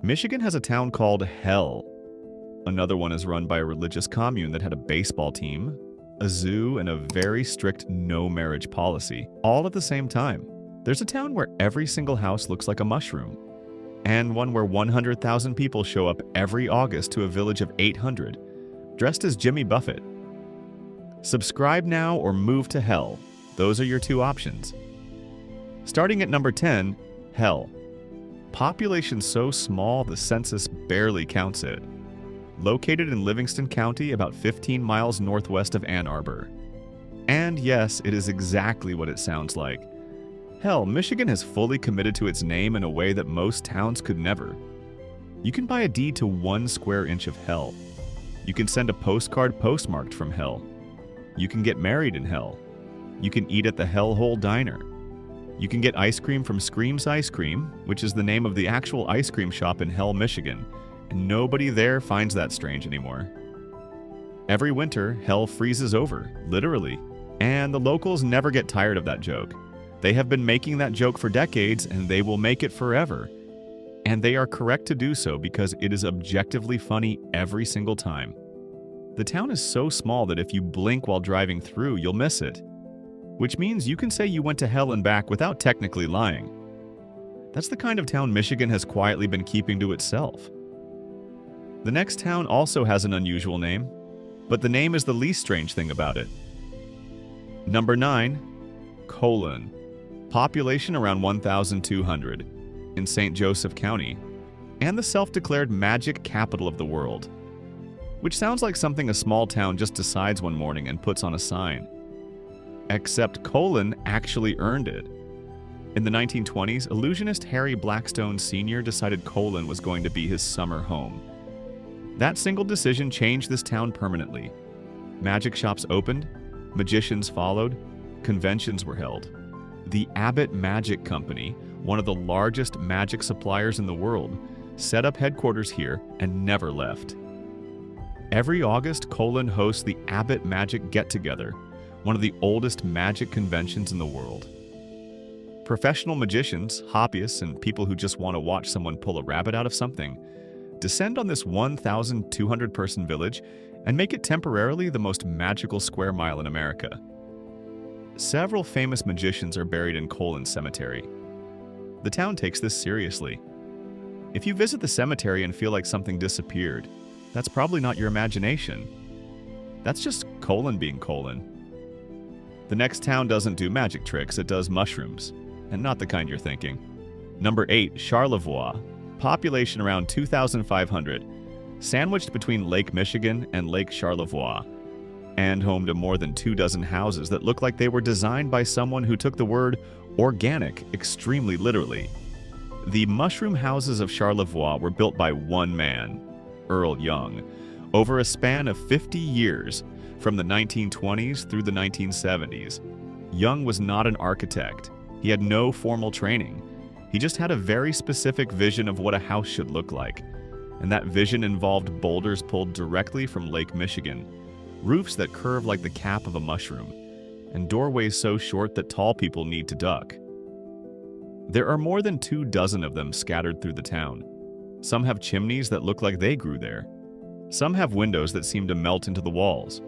Michigan has a town called Hell. Another one is run by a religious commune that had a baseball team, a zoo, and a very strict no-marriage policy, all at the same time. There's a town where every single house looks like a mushroom, and one where 100,000 people show up every August to a village of 800, dressed as Jimmy Buffett. Subscribe now or move to Hell. Those are your two options. Starting at number 10, Hell. Population so small the census barely counts it. Located in Livingston County, about 15 miles northwest of Ann Arbor. And yes, it is exactly what it sounds like. Hell, Michigan has fully committed to its name in a way that most towns could never. You can buy a deed to 1 square inch of Hell. You can send a postcard postmarked from Hell. You can get married in Hell. You can eat at the Hell Hole Diner. You can get ice cream from Scream's Ice Cream, which is the name of the actual ice cream shop in Hell, Michigan, and nobody there finds that strange anymore. Every winter, Hell freezes over, literally, and the locals never get tired of that joke. They have been making that joke for decades, and they will make it forever. And they are correct to do so because it is objectively funny every single time. The town is so small that if you blink while driving through, you'll miss it. Which means you can say you went to Hell and back without technically lying. That's the kind of town Michigan has quietly been keeping to itself. The next town also has an unusual name, but the name is the least strange thing about it. Number 9, Colon. Population around 1,200 in St. Joseph County, and the self-declared magic capital of the world. Which sounds like something a small town just decides one morning and puts on a sign. Except Colon actually earned it. In the 1920s, illusionist Harry Blackstone Sr. decided Colon was going to be his summer home. That single decision changed this town permanently. Magic shops opened, magicians followed, conventions were held. The Abbott Magic Company, one of the largest magic suppliers in the world, set up headquarters here and never left. Every August, Colon hosts the Abbott Magic Get-Together, one of the oldest magic conventions in the world. Professional magicians, hobbyists, and people who just want to watch someone pull a rabbit out of something descend on this 1,200-person village and make it temporarily the most magical square mile in America. Several famous magicians are buried in Colon Cemetery. The town takes this seriously. If you visit the cemetery and feel like something disappeared, that's probably not your imagination. That's just Colon being Colon. The next town doesn't do magic tricks, it does mushrooms, and not the kind you're thinking. Number 8, Charlevoix. Population around 2,500, sandwiched between Lake Michigan and Lake Charlevoix, and home to more than 24 houses that look like they were designed by someone who took the word organic extremely literally. The mushroom houses of Charlevoix were built by one man, Earl Young, over a span of 50 years, from the 1920s through the 1970s. Young was not an architect. He had no formal training. He just had a very specific vision of what a house should look like, and that vision involved boulders pulled directly from Lake Michigan, roofs that curve like the cap of a mushroom, and doorways so short that tall people need to duck. There are more than 24 of them scattered through the town. Some have chimneys that look like they grew there. Some have windows that seem to melt into the walls.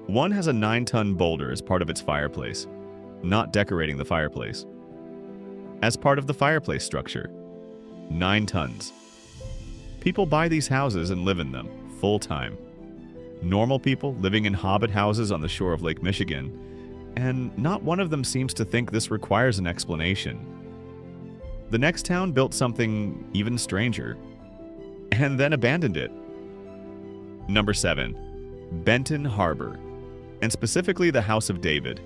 One has a 9-ton boulder as part of its fireplace, not decorating the fireplace. As part of the fireplace structure, 9 tons. People buy these houses and live in them, full-time. Normal people living in hobbit houses on the shore of Lake Michigan, and not one of them seems to think this requires an explanation. The next town built something even stranger, and then abandoned it. Number 7, Benton Harbor, and specifically the House of David.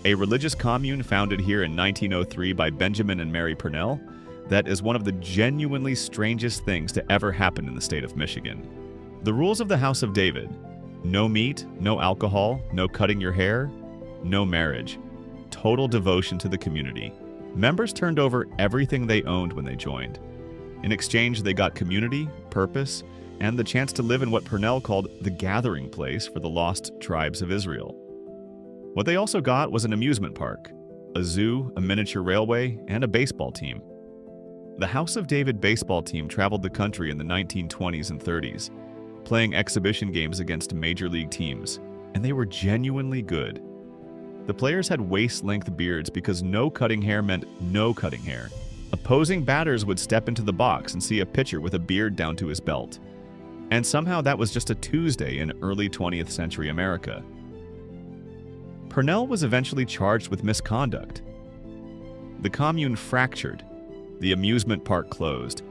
A religious commune founded here in 1903 by Benjamin and Mary Purnell that is one of the genuinely strangest things to ever happen in the state of Michigan. The rules of the House of David: no meat, no alcohol, no cutting your hair, no marriage. Total devotion to the community. Members turned over everything they owned when they joined. In exchange, they got community, purpose, and the chance to live in what Purnell called the gathering place for the lost tribes of Israel. What they also got was an amusement park, a zoo, a miniature railway, and a baseball team. The House of David baseball team traveled the country in the 1920s and 30s, playing exhibition games against major league teams, and they were genuinely good. The players had waist-length beards because no cutting hair meant no cutting hair. Opposing batters would step into the box and see a pitcher with a beard down to his belt. And somehow that was just a Tuesday in early 20th century America. Purnell was eventually charged with misconduct. The commune fractured. The amusement park closed.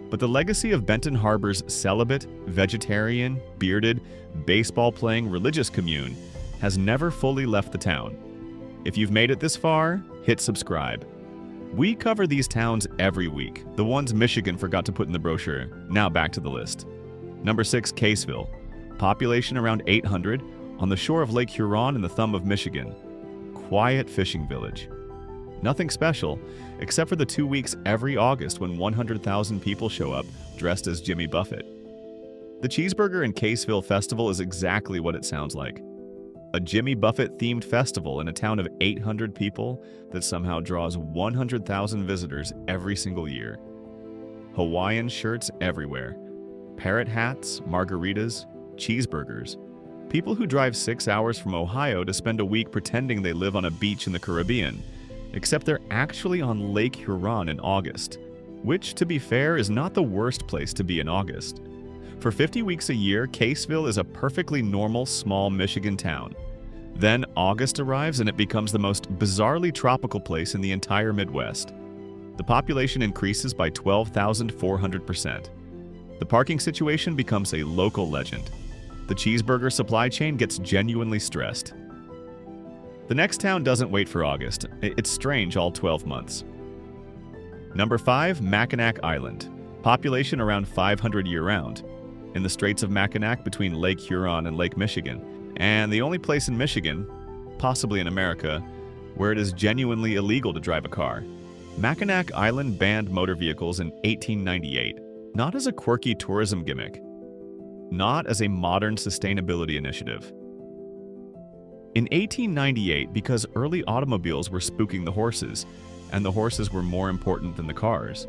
But the legacy of Benton Harbor's celibate, vegetarian, bearded, baseball-playing religious commune has never fully left the town. If you've made it this far, hit subscribe. We cover these towns every week, the ones Michigan forgot to put in the brochure. Now back to the list. Number 6, Caseville. Population around 800, on the shore of Lake Huron in the thumb of Michigan. Quiet fishing village. Nothing special, except for the 2 weeks every August when 100,000 people show up dressed as Jimmy Buffett. The Cheeseburger and Caseville Festival is exactly what it sounds like. A Jimmy Buffett-themed festival in a town of 800 people that somehow draws 100,000 visitors every single year. Hawaiian shirts everywhere. Parrot hats, margaritas, cheeseburgers. People who drive 6 hours from Ohio to spend a week pretending they live on a beach in the Caribbean, except they're actually on Lake Huron in August, which, to be fair, is not the worst place to be in August. For 50 weeks a year, Caseville is a perfectly normal small Michigan town. Then August arrives and it becomes the most bizarrely tropical place in the entire Midwest. The population increases by 12,400%. The parking situation becomes a local legend. The cheeseburger supply chain gets genuinely stressed. The next town doesn't wait for August. It's strange all 12 months. Number 5, Mackinac Island. Population around 500 year-round. In the Straits of Mackinac between Lake Huron and Lake Michigan, and the only place in Michigan, possibly in America, where it is genuinely illegal to drive a car. Mackinac Island banned motor vehicles in 1898, not as a quirky tourism gimmick, not as a modern sustainability initiative. In 1898, because early automobiles were spooking the horses, and the horses were more important than the cars.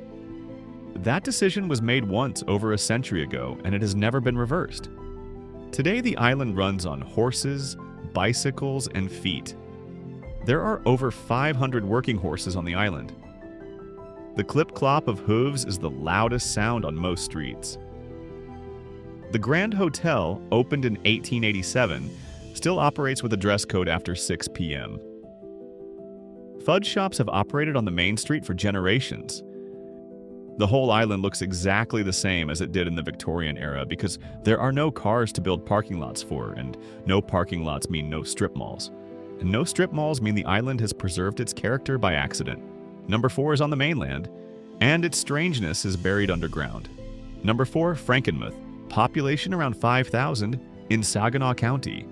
That decision was made once over a century ago, and it has never been reversed. Today, the island runs on horses, bicycles, and feet. There are over 500 working horses on the island. The clip-clop of hooves is the loudest sound on most streets. The Grand Hotel, opened in 1887, still operates with a dress code after 6 p.m. Fudge shops have operated on the main street for generations. The whole island looks exactly the same as it did in the Victorian era because there are no cars to build parking lots for, and no parking lots mean no strip malls. And no strip malls mean the island has preserved its character by accident. Number 4 is on the mainland, and its strangeness is buried underground. Number 4, Frankenmuth. Population around 5,000 in Saginaw County.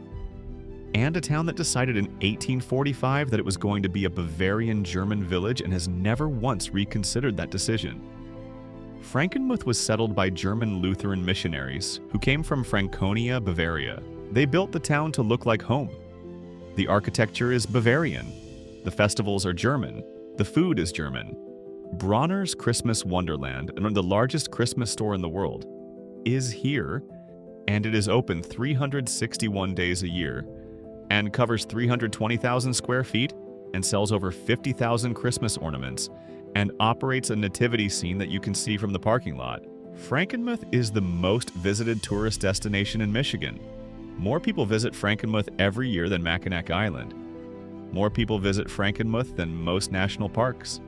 And a town that decided in 1845 that it was going to be a Bavarian German village and has never once reconsidered that decision. Frankenmuth was settled by German Lutheran missionaries who came from Franconia, Bavaria. They built the town to look like home. The architecture is Bavarian. The festivals are German. The food is German. Bronner's Christmas Wonderland, the largest Christmas store in the world, is here, and it is open 361 days a year and covers 320,000 square feet and sells over 50,000 Christmas ornaments and operates a nativity scene that you can see from the parking lot. Frankenmuth is the most visited tourist destination in Michigan. More people visit Frankenmuth every year than Mackinac Island. More people visit Frankenmuth than most national parks.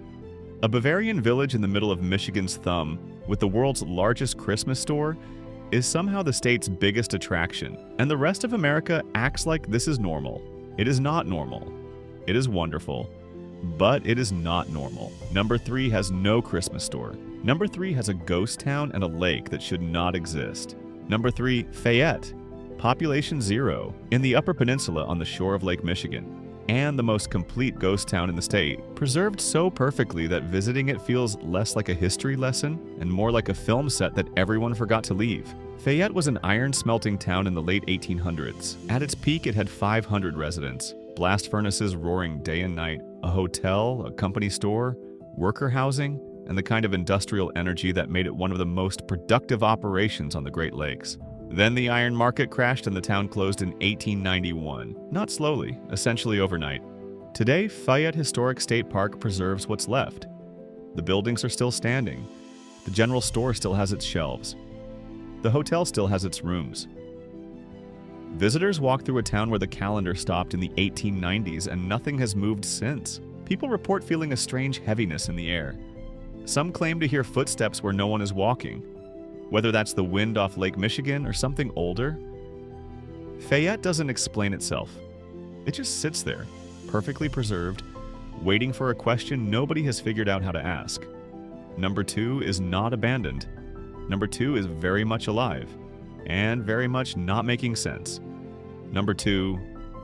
A Bavarian village in the middle of Michigan's thumb, with the world's largest Christmas store, is somehow the state's biggest attraction, and the rest of America acts like this is normal. It is not normal. It is wonderful, but it is not normal. Number 3 has no Christmas store. Number 3 has a ghost town and a lake that should not exist. Number 3, Fayette. Population 0, in the Upper Peninsula on the shore of Lake Michigan. And the most complete ghost town in the state, preserved so perfectly that visiting it feels less like a history lesson and more like a film set that everyone forgot to leave. Fayette was an iron-smelting town in the late 1800s. At its peak, it had 500 residents, blast furnaces roaring day and night, a hotel, a company store, worker housing, and the kind of industrial energy that made it one of the most productive operations on the Great Lakes. Then the iron market crashed and the town closed in 1891, not slowly, essentially overnight. Today, Fayette Historic State Park preserves what's left. The buildings are still standing. The general store still has its shelves. The hotel still has its rooms. Visitors walk through a town where the calendar stopped in the 1890s and nothing has moved since. People report feeling a strange heaviness in the air. Some claim to hear footsteps where no one is walking, whether that's the wind off Lake Michigan or something older. Fayette doesn't explain itself. It just sits there, perfectly preserved, waiting for a question nobody has figured out how to ask. Number 2 is not abandoned. Number 2 is very much alive, and very much not making sense. Number 2,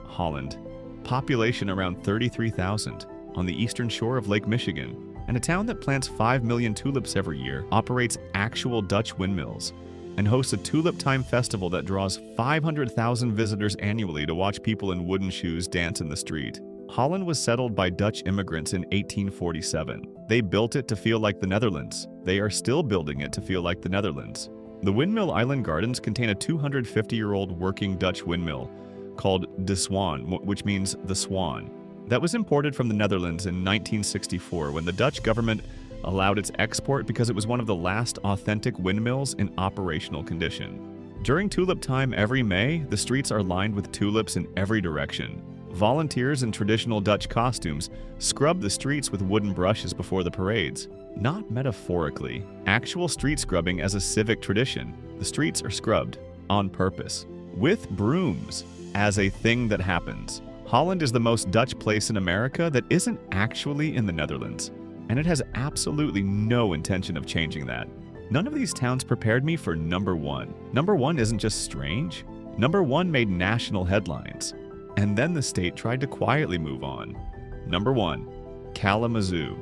Holland. Population around 33,000, on the eastern shore of Lake Michigan, and a town that plants 5 million tulips every year, operates actual Dutch windmills, and hosts a Tulip Time festival that draws 500,000 visitors annually to watch people in wooden shoes dance in the street. Holland was settled by Dutch immigrants in 1847. They built it to feel like the Netherlands. They are still building it to feel like the Netherlands. The Windmill Island Gardens contain a 250-year-old working Dutch windmill called De Swan, which means the Swan. That was imported from the Netherlands in 1964 when the Dutch government allowed its export because it was one of the last authentic windmills in operational condition. During Tulip Time every May, the streets are lined with tulips in every direction. Volunteers in traditional Dutch costumes scrub the streets with wooden brushes before the parades. Not metaphorically, actual street scrubbing as a civic tradition. The streets are scrubbed on purpose, with brooms, as a thing that happens. Holland is the most Dutch place in America that isn't actually in the Netherlands, and it has absolutely no intention of changing that. None of these towns prepared me for number 1. Number 1 isn't just strange. Number 1 made national headlines. And then the state tried to quietly move on. Number 1, Kalamazoo.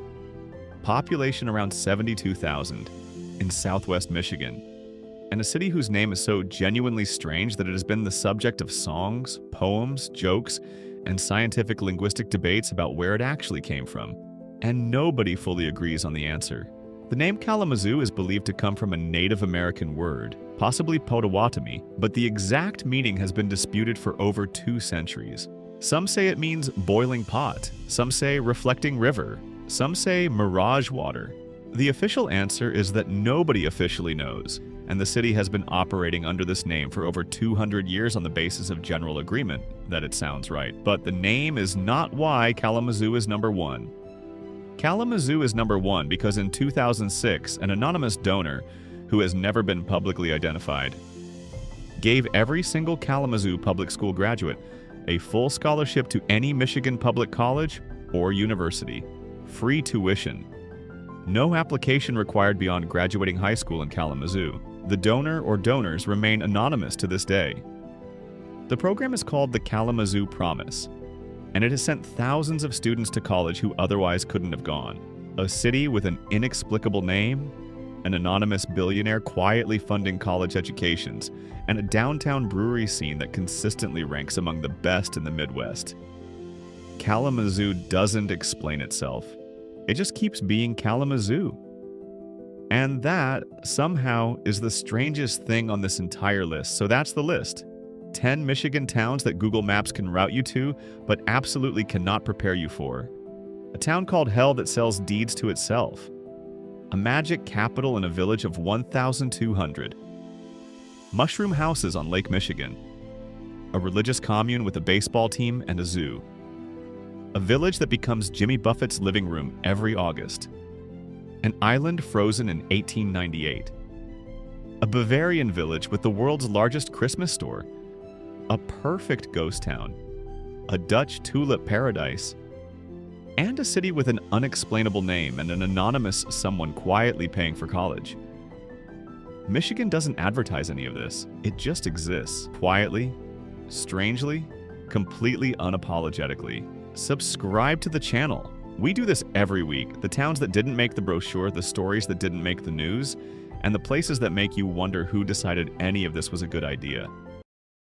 Population around 72,000 in southwest Michigan. And a city whose name is so genuinely strange that it has been the subject of songs, poems, jokes, and scientific linguistic debates about where it actually came from. And nobody fully agrees on the answer. The name Kalamazoo is believed to come from a Native American word, possibly Potawatomi, but the exact meaning has been disputed for over 2 centuries. Some say it means boiling pot, some say reflecting river, some say mirage water. The official answer is that nobody officially knows, and the city has been operating under this name for over 200 years on the basis of general agreement that it sounds right. But the name is not why Kalamazoo is number 1. Kalamazoo is number 1 because in 2006, an anonymous donor, who has never been publicly identified, gave every single Kalamazoo public school graduate a full scholarship to any Michigan public college or university, free tuition. No application required beyond graduating high school in Kalamazoo. The donor or donors remain anonymous to this day. The program is called the Kalamazoo Promise, and it has sent thousands of students to college who otherwise couldn't have gone. A city with an inexplicable name, an anonymous billionaire quietly funding college educations, and a downtown brewery scene that consistently ranks among the best in the Midwest. Kalamazoo doesn't explain itself. It just keeps being Kalamazoo. And that, somehow, is the strangest thing on this entire list. So that's the list. 10 Michigan towns that Google Maps can route you to, but absolutely cannot prepare you for. A town called Hell that sells deeds to itself. A magic capital in a village of 1,200. Mushroom houses on Lake Michigan. A religious commune with a baseball team and a zoo. A village that becomes Jimmy Buffett's living room every August. An island frozen in 1898. A Bavarian village with the world's largest Christmas store. A perfect ghost town. A Dutch tulip paradise. And a city with an unexplainable name and an anonymous someone quietly paying for college. Michigan doesn't advertise any of this. It just exists, quietly, strangely, completely unapologetically. Subscribe to the channel. We do this every week. The towns that didn't make the brochure, the stories that didn't make the news, and the places that make you wonder who decided any of this was a good idea.